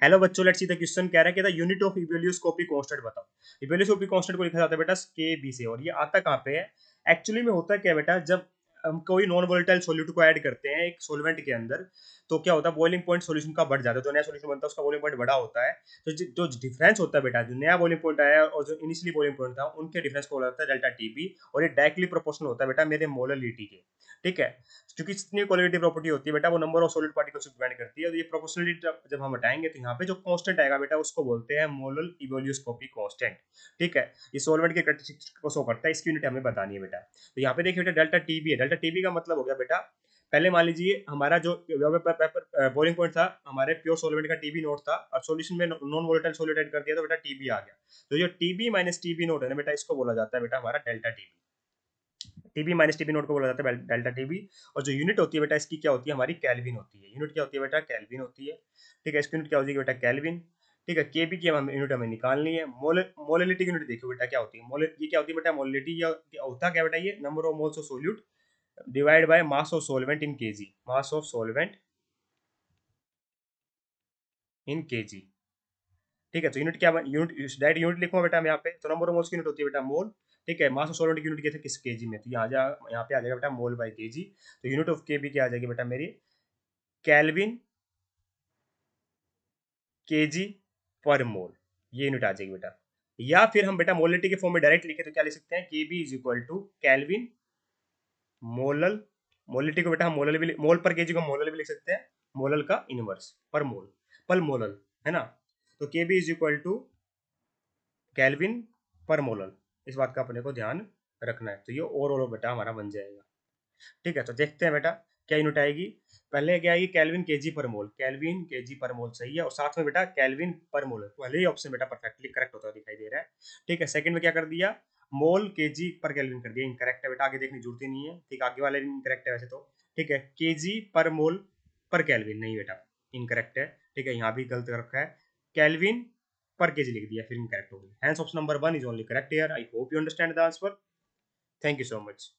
Hello बच्चों, let's see the question कह रहा है कि द यूनिट ऑफ इवेल्यूस्कोपिक कांस्टेंट बताओ। इवेल्यूस्कोपिक कांस्टेंट को लिखा जाता है बेटा के बी से, और ये आता कहाँ पे है? एक्चुअली में होता क्या है बेटा, जब हम कोई नॉन वोलेटाइल सॉल्यूट को ऐड करते हैं एक सॉल्वेंट के अंदर, तो क्या होता है, बॉइलिंग पॉइंट सॉल्यूशन का बढ़ जाता है। जो नया सॉल्यूशन बनता है उसका बॉइलिंग पॉइंट बड़ा होता है। तो जो डिफरेंस होता है बेटा, जो नया बॉइलिंग पॉइंट आया और जो इनिशियली बॉइलिंग पॉइंट था, उनके डिफरेंस को बोला जाता है डेल्टा टीबी। और ये डायरेक्टली प्रोपोर्शनल होता है बेटा मेरे मोलरिटी के। ठीक है, क्योंकि जितनी क्वालिटी प्रॉपर्टी होती है बेटा, वो नंबर ऑफ सॉलिड पार्टिकल्स को डिपेंड करती है। और ये प्रोपोर्शनलिटी जब हम हटाएंगे तो यहाँ पे जो कांस्टेंट आएगा बेटा, उसको बोलते हैं मोलर इवोल्यूस्कोपिक कांस्टेंट। ठीक है, ये सॉल्वेंट के कैरेक्टरिस्टिक्स को शो करता है, इसकी यूनिट हमें बतानी है बेटा। तो यहाँ पे देखिए बेटा, डेल्टा टीबी है। डेल्टा टीबी का मतलब हो गया बेटा, पहले मान लीजिए हमारा जो बॉइलिंग पॉइंट था, हमारे प्योर सॉल्वेंट का टीबी नोट था, और सॉल्यूशन में नॉन वोलेटाइल सॉल्यूट ऐड कर दिया तो बेटा टीबी आ गया। तो जो टीबी माइनस टीबी नोट है ना बेटा, इसको बोला जाता है बेटा हमारा delta TB. TB minus TB note को बोला जाता है डेल्टा टीबी। और जो यूनिट होती है बेटा इसकी क्या होती है, हमारी केल्विन होती है। यूनिट क्या होती है बेटा, केल्विन होती है। ठीक है, इसकी यूनिट क्या होती है बेटा, केल्विन। ठीक है, केबी की हम यूनिट हमें निकालनी है। मोललिटी की यूनिट देखो बेटा क्या होती है। ये क्या होती है बेटा, मोललिटी या होता क्या बेटा, ये number of moles of solute divide by mass of solvent in KG. Mass of solvent in KG. ठीक है, तो यूनिट क्या, यूनिट डायरेक्ट यूनिट लिखूंगा बेटा मैं यहाँ पे। तो नंबर ऑफ मोल्स की यूनिट होती है बेटा मोल। ठीक है, मास ऑफ सॉल्वेंट की यूनिट कैसे, किस केजी में, तो यहाँ पे आ जाएगा बेटा मोल बाय केजी। तो यूनिट ऑफ केबी क्या आ जाएगी बेटा मेरी, केल्विन केजी पर मोल। ये यूनिट आ जाएगी बेटा। या फिर हम बेटा मोलिटी के फॉर्म में डायरेक्ट लिखे तो क्या लिख सकते हैं, Kb is equal to kelvin molal. Molality को बेटा हम मोलल भी मोल पर केजी को मोलल भी लिख सकते हैं। मोलल का इनवर्स पर मोल, पर मोलल, है ना। तो केबी इज इक्वल टू केल्विन पर मोलल। इस बात का अपने को ध्यान रखना है। तो ये ओवरऑल बेटा हमारा बन जाएगा। ठीक है, तो देखते हैं बेटा क्या यूनिट आएगी। पहले क्या आएगी, केल्विन केजी पर मोल। केल्विन केजी पर मोल सही है, और साथ में बेटा केल्विन पर मोल, पहले ही ऑप्शन बेटा परफेक्टली करेक्ट होता दिखाई दे रहा है। ठीक है, सेकंड में क्या कर दिया, मोल केजी पर केल्विन कर दिया, इनकरेक्ट है बेटा, आगे देखने की जरूरत ही नहीं है। ठीक, आगे वाले इनकरेक्ट है वैसे तो। ठीक है, केजी पर मोल पर केल्विन नहीं बेटा, इनकरेक्ट है। ठीक है, यहाँ भी गलत कर रखा है, केल्विन पर केजी लिख दिया, फिर इनकरेक्ट हो गई। Hence option number 1 is only correct here. I hope you understand the answer. Thank you so much.